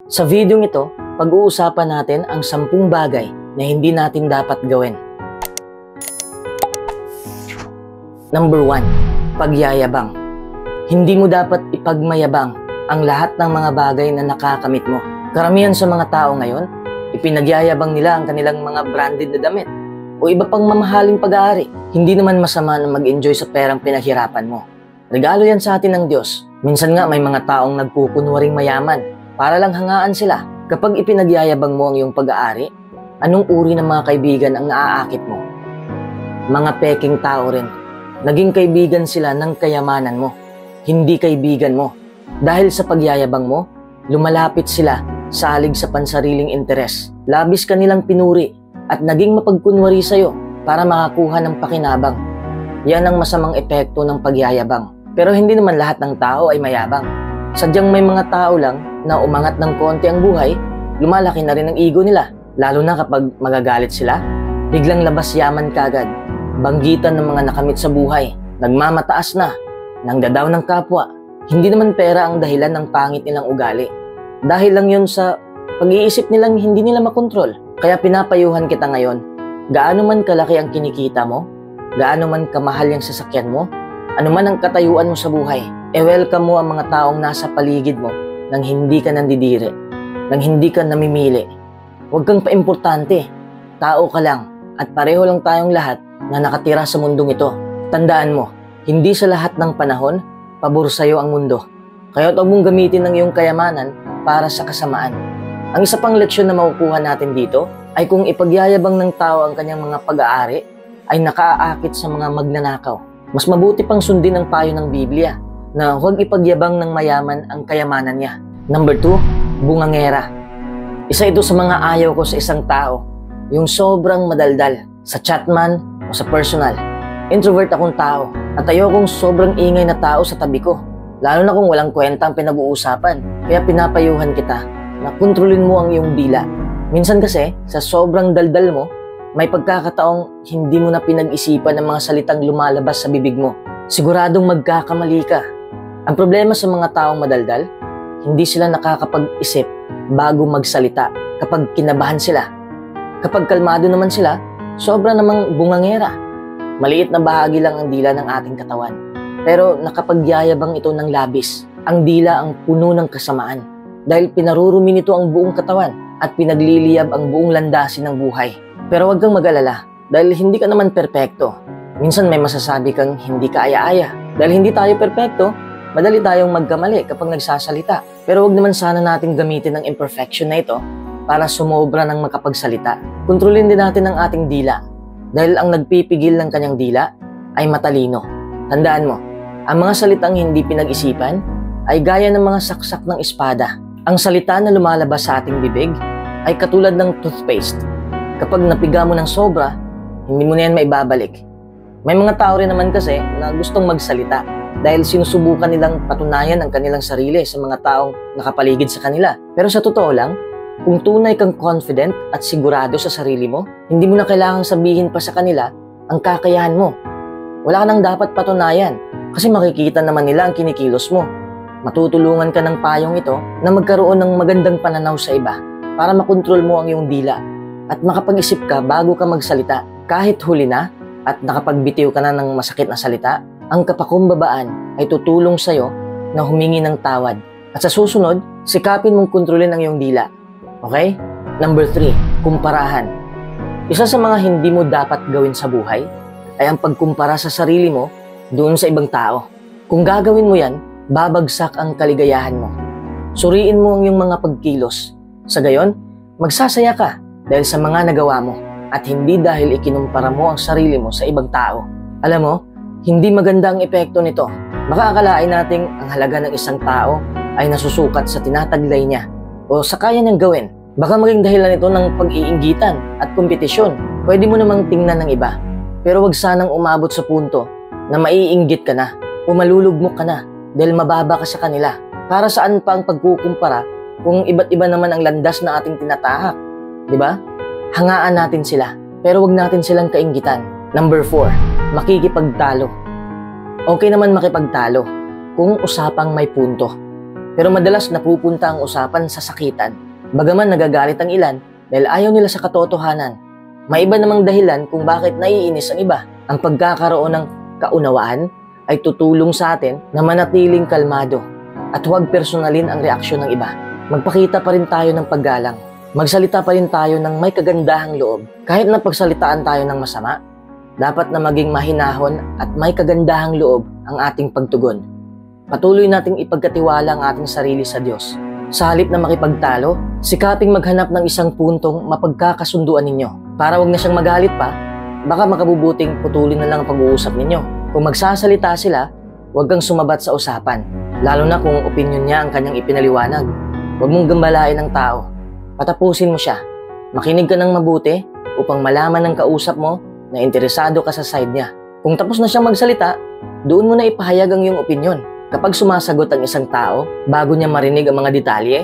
Sa video ito, pag-uusapan natin ang 10 bagay na hindi natin dapat gawin. Number 1. Pagyayabang. Hindi mo dapat ipagmayabang ang lahat ng mga bagay na nakakamit mo. Karamihan sa mga tao ngayon, ipinagyayabang nila ang kanilang mga branded na damit o iba pang mamahaling pag-aari. Hindi naman masama na mag-enjoy sa perang pinaghirapan mo. Regalo yan sa atin ng Diyos. Minsan nga may mga taong nagkukunwaring mayaman para lang hangaan sila. Kapag ipinagyayabang mo ang iyong pag-aari, anong uri ng mga kaibigan ang naaakit mo? Mga peking tao rin. Naging kaibigan sila ng kayamanan mo, hindi kaibigan mo. Dahil sa pagyayabang mo, lumalapit sila salig sa pansariling interes. Labis ka nilang pinuri at naging mapagkunwari sa'yo para makakuha ng pakinabang. Yan ang masamang epekto ng pagyayabang. Pero hindi naman lahat ng tao ay mayabang. Sadyang may mga tao lang na umangat ng konti ang buhay, lumalaki na rin ang ego nila. Lalo na kapag magagalit sila, biglang labas yaman kagad. Banggitan ng mga nakamit sa buhay, nagmamataas na, nangdadaw ng kapwa. Hindi naman pera ang dahilan ng pangit nilang ugali. Dahil lang yun sa pag-iisip nilang hindi nila makontrol. Kaya pinapayuhan kita ngayon, gaano man kalaki ang kinikita mo, gaano man kamahal yung sasakyan mo, ano man ang katayuan mo sa buhay, welcome mo ang mga taong nasa paligid mo nang hindi ka nandidire, nang hindi ka namimili. Huwag kang paimportante, tao ka lang at pareho lang tayong lahat na nakatira sa mundong ito. Tandaan mo, hindi sa lahat ng panahon, pabor sa'yo ang mundo. Kaya huwag mong gamitin ang iyong kayamanan para sa kasamaan. Ang isa pang leksyon na makukuha natin dito ay kung ipagyayabang ng tao ang kanyang mga pag-aari, ay nakaaakit sa mga magnanakaw. Mas mabuti pang sundin ang payo ng Biblia na huwag ipagyabang ng mayaman ang kayamanan niya. Number 2, bungangera. Isa ito sa mga ayaw ko sa isang tao, yung sobrang madaldal sa chat man o sa personal. Introvert akong tao at ayokong sobrang ingay na tao sa tabi ko, lalo na kung walang kwenta ang pinag-uusapan. Kaya pinapayuhan kita na kontrolin mo ang iyong dila. Minsan kasi, sa sobrang daldal mo, may pagkakataong hindi mo na pinag-isipan ang mga salitang lumalabas sa bibig mo. Siguradong magkakamali ka. Ang problema sa mga taong madaldal, hindi sila nakakapag-isip bago magsalita kapag kinabahan sila. Kapag kalmado naman sila, sobra namang bungangera. Maliit na bahagi lang ang dila ng ating katawan. Pero nakapagyayabang ito ng labis. Ang dila ang puno ng kasamaan. Dahil pinarurumi nito ang buong katawan at pinagliliyab ang buong landasin ng buhay. Pero huwag kang mag-alala, dahil hindi ka naman perpekto. Minsan may masasabi kang hindi ka aya-aya. Dahil hindi tayo perpekto, madali tayong magkamali kapag nagsasalita. Pero huwag naman sana natin gamitin ang imperfection na ito para sumobra ng makapagsalita. Kontrolin din natin ang ating dila. Dahil ang nagpipigil ng kanyang dila ay matalino. Tandaan mo, ang mga salitang hindi pinag-isipan ay gaya ng mga saksak ng espada. Ang salita na lumalabas sa ating bibig ay katulad ng toothpaste. Kapag napiga mo ng sobra, hindi mo na yan maibabalik. May mga tao rin naman kasi na gustong magsalita dahil sinusubukan nilang patunayan ang kanilang sarili sa mga taong nakapaligid sa kanila. Pero sa totoo lang, kung tunay kang confident at sigurado sa sarili mo, hindi mo na kailangang sabihin pa sa kanila ang kakayahan mo. Wala ka nang dapat patunayan kasi makikita naman nila ang kinikilos mo. Matutulungan ka ng payong ito na magkaroon ng magandang pananaw sa iba para makontrol mo ang iyong dila at makapag-isip ka bago ka magsalita. Kahit huli na at nakapagbitiw ka na ng masakit na salita, ang kapakumbabaan ay tutulong sa'yo na humingi ng tawad. At sa susunod, sikapin mong kontrolin ang iyong dila. Okay? Number 3, kumparahan. Isa sa mga hindi mo dapat gawin sa buhay ay ang pagkumpara sa sarili mo doon sa ibang tao. Kung gagawin mo yan, babagsak ang kaligayahan mo. Suriin mo ang iyong mga pagkilos. Sa gayon, magsasaya ka dahil sa mga nagawa mo at hindi dahil ikinumpara mo ang sarili mo sa ibang tao. Alam mo, hindi maganda ang epekto nito. Baka akalain nating ang halaga ng isang tao ay nasusukat sa tinataglay niya o sa kaya niyang gawin. Baka maging dahilan ito ng pag-iinggitan at kompetisyon. Pwede mo namang tingnan ng iba. Pero wag sanang umabot sa punto na maiinggit ka na o malulugmok ka na dahil mababa ka sa kanila. Para saan pa ang pagkukumpara kung iba't iba naman ang landas na ating tinatahak? Diba? Hangaan natin sila, pero wag natin silang kainggitan. Number 4, makikipagtalo. Okay naman makipagtalo kung usapang may punto. Pero madalas napupunta ang usapan sa sakitan. Bagaman nagagalit ang ilan dahil ayaw nila sa katotohanan. May iba namang dahilan kung bakit naiinis ang iba. Ang pagkakaroon ng kaunawaan ay tutulong sa atin na manatiling kalmado at huwag personalin ang reaksyon ng iba. Magpakita pa rin tayo ng paggalang. Magsalita pa rin tayo ng may kagandahang loob. Kahit na pagsalitaan tayo ng masama, dapat na maging mahinahon at may kagandahang loob ang ating pagtugon. Patuloy nating ipagkatiwala ang ating sarili sa Diyos. Sa halip na makipagtalo, sikaping maghanap ng isang puntong mapagkakasunduan ninyo. Para wag na siyang magalit pa, baka makabubuting putulin na lang ang pag-uusap ninyo. Kung magsasalita sila, huwag kang sumabat sa usapan. Lalo na kung opinyon niya ang kanyang ipinaliwanag. Huwag mong gambalain ang tao. Patapusin mo siya. Makinig ka ng mabuti upang malaman ng kausap mo na interesado ka sa side niya. Kung tapos na siyang magsalita, doon mo na ipahayag ang iyong opinyon. Kapag sumasagot ang isang tao, bago niya marinig ang mga detalye,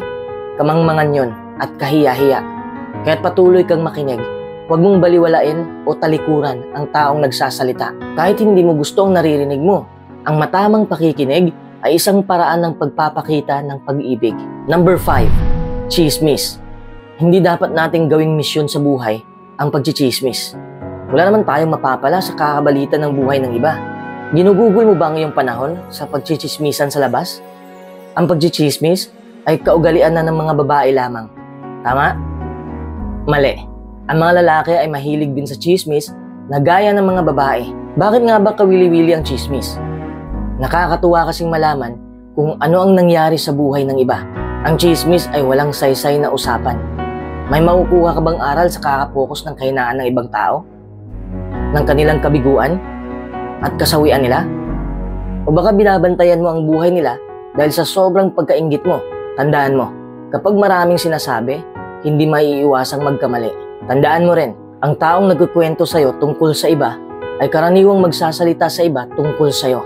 kamangmangan yon at kahiya-hiya. Kaya't patuloy kang makinig. Huwag mong baliwalain o talikuran ang taong nagsasalita. Kahit hindi mo gusto ang naririnig mo, ang matamang pakikinig ay isang paraan ng pagpapakita ng pag-ibig. Number 5, chismis. Hindi dapat nating gawing misyon sa buhay ang pagchichismis. Wala naman tayong mapapala sa kakabalita ng buhay ng iba. Ginugugol mo ba ang iyong panahon sa pagchichismisan sa labas? Ang pagchichismis ay kaugalian na ng mga babae lamang. Tama? Mali. Ang mga lalaki ay mahilig din sa chismis na gaya ng mga babae. Bakit nga ba kawili-wili ang chismis? Nakakatuwa kasing malaman kung ano ang nangyari sa buhay ng iba. Ang chismis ay walang saysay na usapan. May makukuha ka bang aral sa kakapokus ng kahinaan ng ibang tao? Ng kanilang kabiguan? At kasawian nila? O baka binabantayan mo ang buhay nila dahil sa sobrang pagkainggit mo? Tandaan mo, kapag maraming sinasabi, hindi maiiwasang magkamali. Tandaan mo rin, ang taong nagkukwento sa'yo tungkol sa iba ay karaniwang magsasalita sa iba tungkol sa'yo.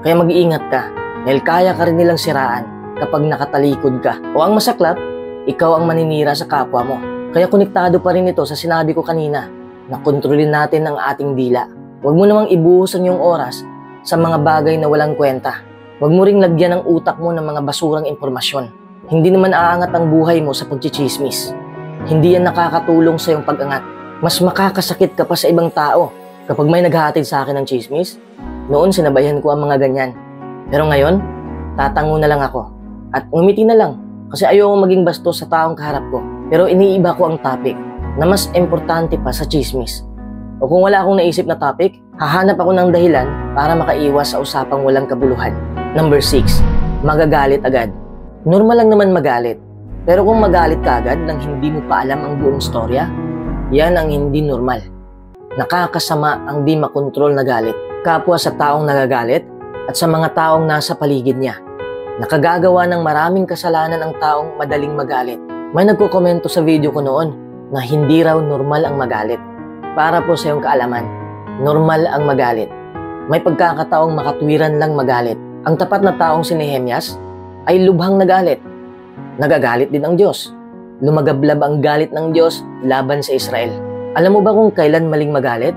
Kaya mag-iingat ka dahil kaya ka rin nilang siraan kapag nakatalikod ka. O ang masaklap, ikaw ang maninira sa kapwa mo. Kaya konektado pa rin ito sa sinabi ko kanina na kontrolin natin ang ating dila. Huwag mo namang ibuhos ang iyong oras sa mga bagay na walang kwenta. Huwag mo ring lagyan ng utak mo ng mga basurang impormasyon. Hindi naman aangat ang buhay mo sa pagchichismis. Hindi yan nakakatulong sa iyong pag-angat. Mas makakasakit ka pa sa ibang tao. Kapag may naghahatid sa akin ng chismis, noon sinabayan ko ang mga ganyan. Pero ngayon, tatango na lang ako. At ngumiti na lang kasi ayoko maging bastos sa taong kaharap ko. Pero iniiba ko ang topic na mas importante pa sa chismis. O kung wala akong naisip na topic, hahanap ako ng dahilan para makaiwas sa usapang walang kabuluhan. Number 6, magagalit agad. Normal lang naman magalit. Pero kung magalit ka agad nang hindi mo pa alam ang buong storya, yan ang hindi normal. Nakakasama ang di makontrol na galit. Kapwa sa taong nagagalit at sa mga taong nasa paligid niya. Nakagagawa ng maraming kasalanan ang taong madaling magalit. May nagkokomento sa video ko noon na hindi raw normal ang magalit. Para po sa iyong kaalaman, normal ang magalit. May pagkakataong makatwiran lang magalit. Ang tapat na taong si Nehemias ay lubhang nagalit. Nagagalit din ang Diyos. Lumagablab ang galit ng Diyos laban sa Israel. Alam mo ba kung kailan maling magalit?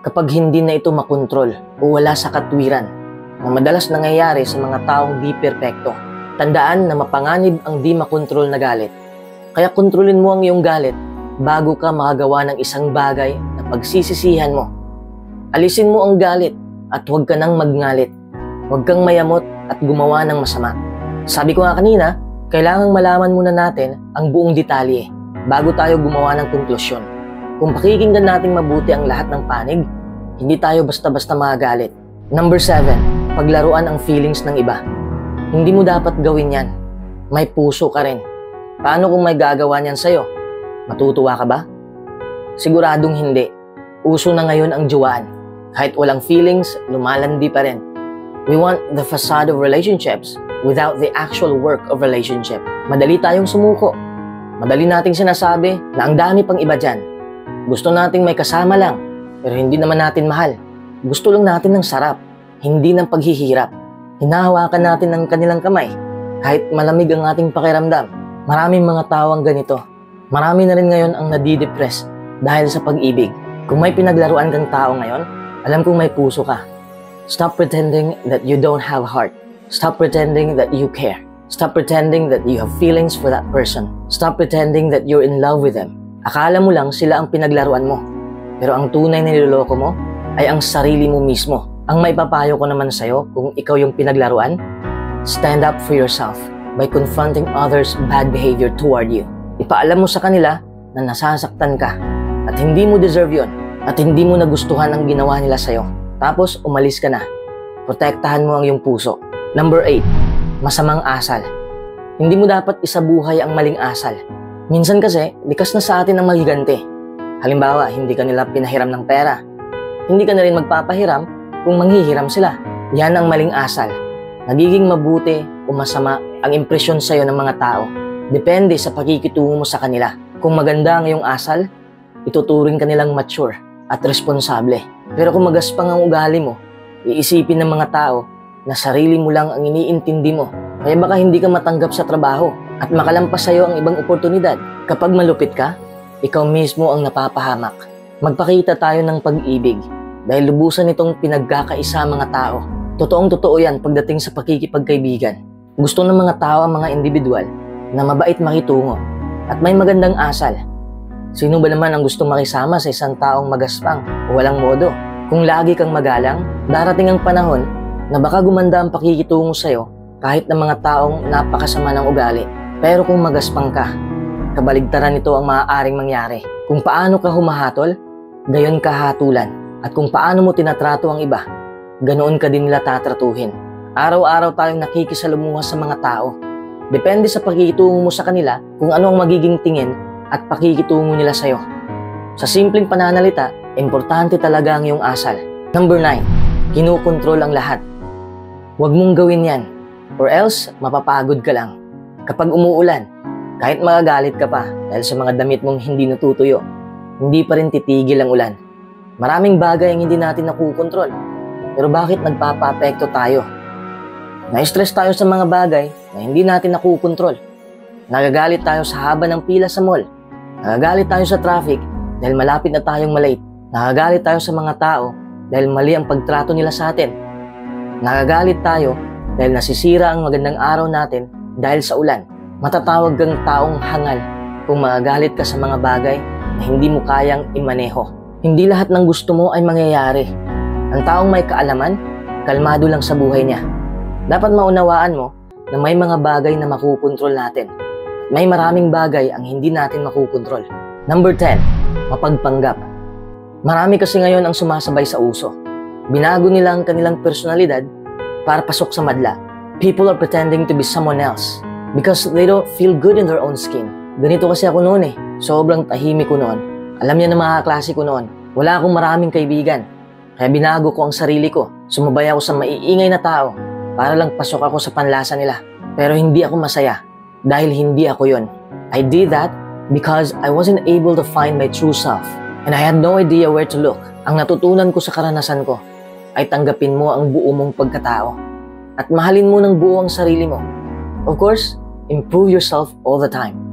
Kapag hindi na ito makontrol o wala sa katwiran, na madalas nangyayari sa mga taong di perpekto. Tandaan na mapanganib ang di makontrol na galit. Kaya kontrolin mo ang iyong galit bago ka makagawa ng isang bagay na pagsisisihan mo. Alisin mo ang galit at huwag ka nang magngalit. Huwag kang mayamot at gumawa ng masama. Sabi ko nga kanina, kailangang malaman muna natin ang buong detalye bago tayo gumawa ng konklusyon. Kung pakikinggan nating mabuti ang lahat ng panig, hindi tayo basta-basta magagalit. Number 7, paglaruan ang feelings ng iba. Hindi mo dapat gawin yan. May puso ka rin. Paano kung may gagawa niyan sa'yo? Matutuwa ka ba? Siguradong hindi. Uso na ngayon ang juwaan. Kahit walang feelings, lumalandi pa rin. We want the facade of relationships without the actual work of relationship. Madali tayong sumuko. Madali nating sinasabi na ang dami pang iba dyan. Gusto nating may kasama lang, pero hindi naman natin mahal. Gusto lang natin ng sarap, hindi ng paghihirap. Hinahawakan natin ng kanilang kamay, kahit malamig ang ating pakiramdam. Maraming mga tao ang ganito. Marami na rin ngayon ang nadidepress dahil sa pag-ibig. Kung may pinaglaruan kang tao ngayon, alam kong may puso ka. Stop pretending that you don't have heart. Stop pretending that you care. Stop pretending that you have feelings for that person. Stop pretending that you're in love with them. Akala mo lang sila ang pinaglaruan mo. Pero ang tunay na niloloko mo ay ang sarili mo mismo. Ang maipapayo ko naman sa'yo kung ikaw yung pinaglaruan, stand up for yourself by confronting others' bad behavior toward you. Ipaalam mo sa kanila na nasasaktan ka at hindi mo deserve yon at hindi mo nagustuhan ang ginawa nila sa'yo. Tapos umalis ka na. Protektahan mo ang iyong puso. Number 8. Masamang asal. Hindi mo dapat isabuhay ang maling asal. Minsan kasi, likas na sa atin ang maghiganti. Halimbawa, hindi ka nila pinahiram ng pera. Hindi ka na rin magpapahiram kung manghihiram sila. Yan ang maling asal. Nagiging mabuti o masama ang impresyon sa'yo ng mga tao. Depende sa pakikitungo mo sa kanila. Kung maganda ang iyong asal, ituturing ka nilang mature at responsable. Pero kung magaspang ang ugali mo, iisipin ng mga tao na sarili mo lang ang iniintindi mo. Kaya baka hindi ka matanggap sa trabaho at makalampas sa'yo ang ibang oportunidad. Kapag malupit ka, ikaw mismo ang napapahamak. Magpakita tayo ng pag-ibig dahil lubusan itong pinagkakaisa mga tao. Totoong-totoo yan pagdating sa pakikipagkaibigan. Gusto ng mga tao ang mga individual na mabait makitungo at may magandang asal. Sino ba naman ang gustong makisama sa isang taong magaspang o walang modo? Kung lagi kang magalang, darating ang panahon na baka gumanda ang pakikitungo sa'yo kahit ng mga taong napakasama ng ugali. Pero kung magaspang ka, kabaligtaran nito ang maaaring mangyari. Kung paano ka humahatol, gayon ka hatulan. At kung paano mo tinatrato ang iba, ganoon ka din nila tatratuhin. Araw-araw tayong nakikisalumuha sa mga tao. Depende sa pakikitungo mo sa kanila kung ano ang magiging tingin at pakikitungo nila sa'yo. Sa simpleng pananalita, importante talaga ang iyong asal. Number 9. Kinukontrol ang lahat. Huwag mong gawin yan, or else mapapagod ka lang. Kapag umuulan, kahit magagalit ka pa dahil sa mga damit mong hindi natutuyo, hindi pa rin titigil ang ulan. Maraming bagay ang hindi natin nakukontrol. Pero bakit nagpapa-apekto tayo? Na-stress tayo sa mga bagay na hindi natin nakukontrol. Nagagalit tayo sa haba ng pila sa mall. Nagagalit tayo sa traffic dahil malapit na tayong malate. Nagagalit tayo sa mga tao dahil mali ang pagtrato nila sa atin. Nagagalit tayo dahil nasisira ang magandang araw natin dahil sa ulan. Matatawag kang taong hangal kung magagalit ka sa mga bagay na hindi mo kayang imaneho. Hindi lahat ng gusto mo ay mangyayari. Ang taong may kaalaman, kalmado lang sa buhay niya. Dapat maunawaan mo na may mga bagay na makukontrol natin. May maraming bagay ang hindi natin makukontrol. Number 10. Mapagpanggap. Marami kasi ngayon ang sumasabay sa uso. Binago nila ang kanilang personalidad para pasok sa madla. People are pretending to be someone else because they don't feel good in their own skin. Ganito kasi ako noon eh. Sobrang tahimik ko noon. Alam niya na mga kaklase ko noon. Wala akong maraming kaibigan. Kaya binago ko ang sarili ko. Sumabay ako sa maiingay na tao para lang pasok ako sa panlasa nila. Pero hindi ako masaya dahil hindi ako yon. I did that because I wasn't able to find my true self and I had no idea where to look. Ang natutunan ko sa karanasan ko ay tanggapin mo ang buo mong pagkatao at mahalin mo ng buo ang sarili mo. Of course, improve yourself all the time.